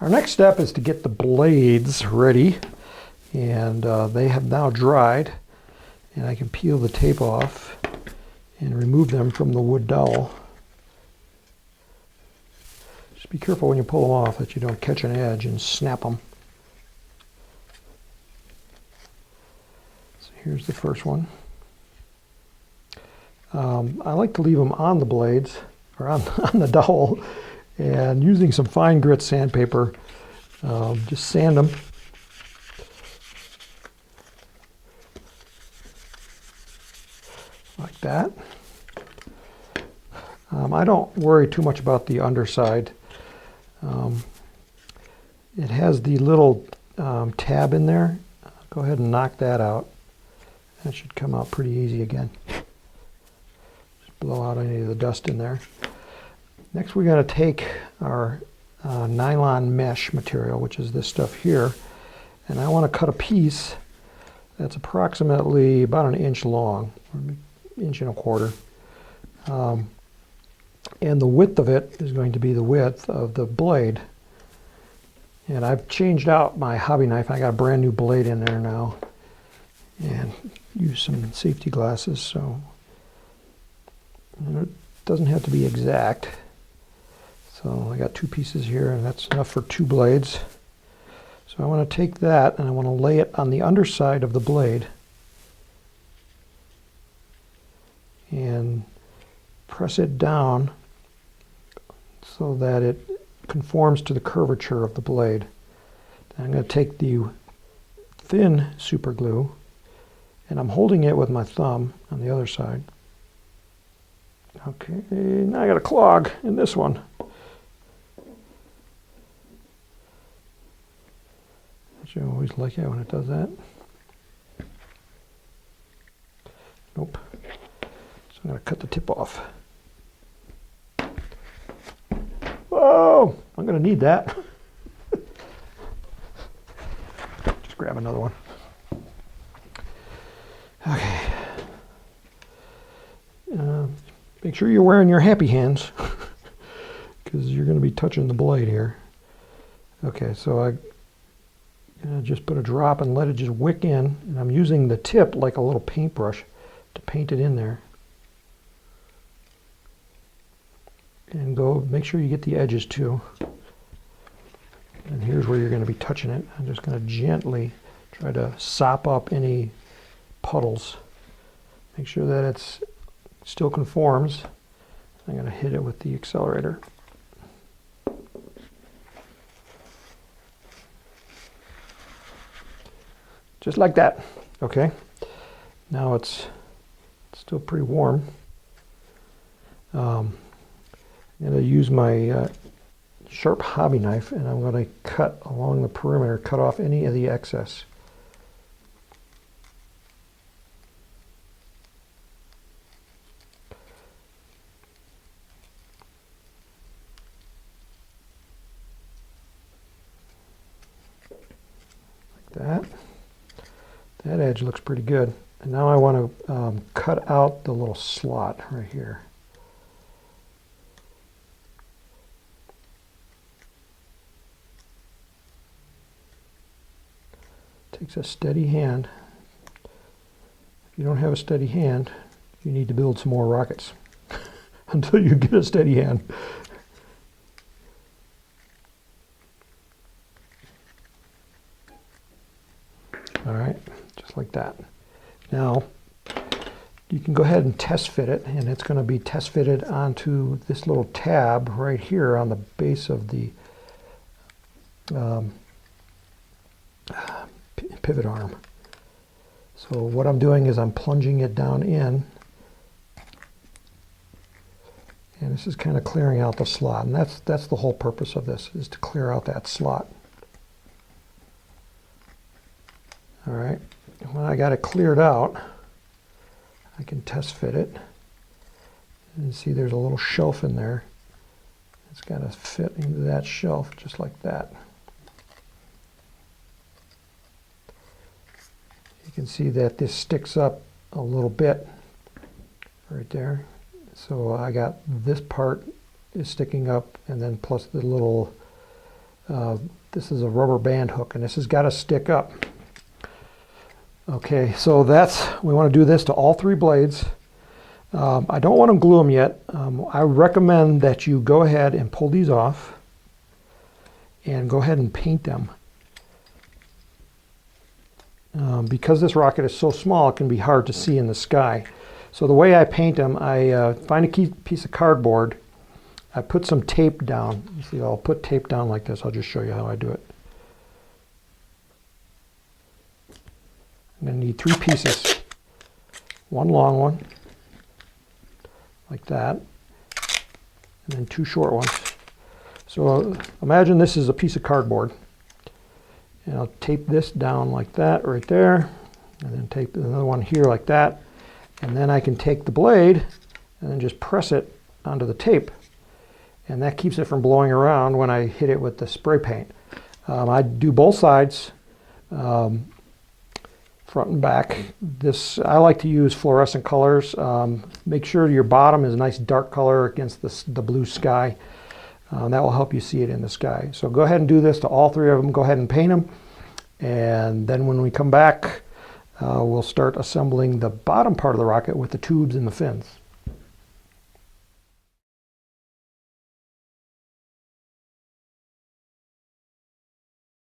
Our next step is to get the blades ready, and they have now dried, and I can peel the tape off and remove them from the wood dowel. Just be careful when you pull them off that you don't catch an edge and snap them. So here's the first one. I like to leave them on the blades, or on the dowel, and using some fine grit sandpaper, just sand them. Like that. I don't worry too much about the underside. It has the little tab in there. Go ahead and knock that out. That should come out pretty easy again. Just blow out any of the dust in there. Next we're going to take our nylon mesh material, which is this stuff here, and I want to cut a piece that's approximately about an inch long, or an inch and a quarter. And the width of it is going to be the width of the blade. And I've changed out my hobby knife. I got a brand new blade in there now, and use some safety glasses, so it doesn't have to be exact. So I got two pieces here, and that's enough for two blades. So I want to take that and I want to lay it on the underside of the blade and press it down so that it conforms to the curvature of the blade. Then I'm going to take the thin super glue, and I'm holding it with my thumb on the other side. Okay, now I got a clog in this one. I always like it when it does that. Nope. So I'm going to cut the tip off. Whoa! I'm going to need that. Just grab another one. Okay. Make sure you're wearing your happy hands because you're going to be touching the blade here. Okay, so I just put a drop and let it just wick in, and I'm using the tip like a little paintbrush to paint it in there. And go make sure you get the edges too. And here's where you're going to be touching it. I'm just going to gently try to sop up any puddles. Make sure that it's still conforms. I'm going to hit it with the accelerator. Just like that. Okay. Now it's still pretty warm. I'm going to use my sharp hobby knife, and I'm going to cut along the perimeter, cut off any of the excess. Like that. That edge looks pretty good. And now I want to cut out the little slot right here. Takes a steady hand. If you don't have a steady hand, you need to build some more rockets until you get a steady hand. All right, just like that. Now, you can go ahead and test fit it, and it's going to be test fitted onto this little tab right here on the base of the pivot arm. So what I'm doing is I'm plunging it down in, and this is kind of clearing out the slot, and that's the whole purpose of this, is to clear out that slot. All right, when I got it cleared out, I can test fit it. And see there's a little shelf in there. It's got to fit into that shelf just like that. You can see that this sticks up a little bit right there. So I got this part is sticking up, and then plus the little This is a rubber band hook, and this has got to stick up. Okay, so we want to do this to all 3 blades. I don't want to glue them yet. I recommend that you go ahead and pull these off and go ahead and paint them. Because this rocket is so small, it can be hard to see in the sky. So the way I paint them, I find a piece of cardboard, I put some tape down. You see, I'll put tape down like this. I'll just show you how I do it. I'm going to need 3 pieces. One long one, like that, and then 2 short ones. So imagine this is a piece of cardboard. And I'll tape this down like that right there, and then tape another one here like that. And then I can take the blade and then just press it onto the tape. And that keeps it from blowing around when I hit it with the spray paint. I do both sides, front and back. I like to use fluorescent colors. Make sure your bottom is a nice dark color against the blue sky. That will help you see it in the sky. So go ahead and do this to all 3 of them. Go ahead and paint them. And then when we come back, we'll start assembling the bottom part of the rocket with the tubes and the fins.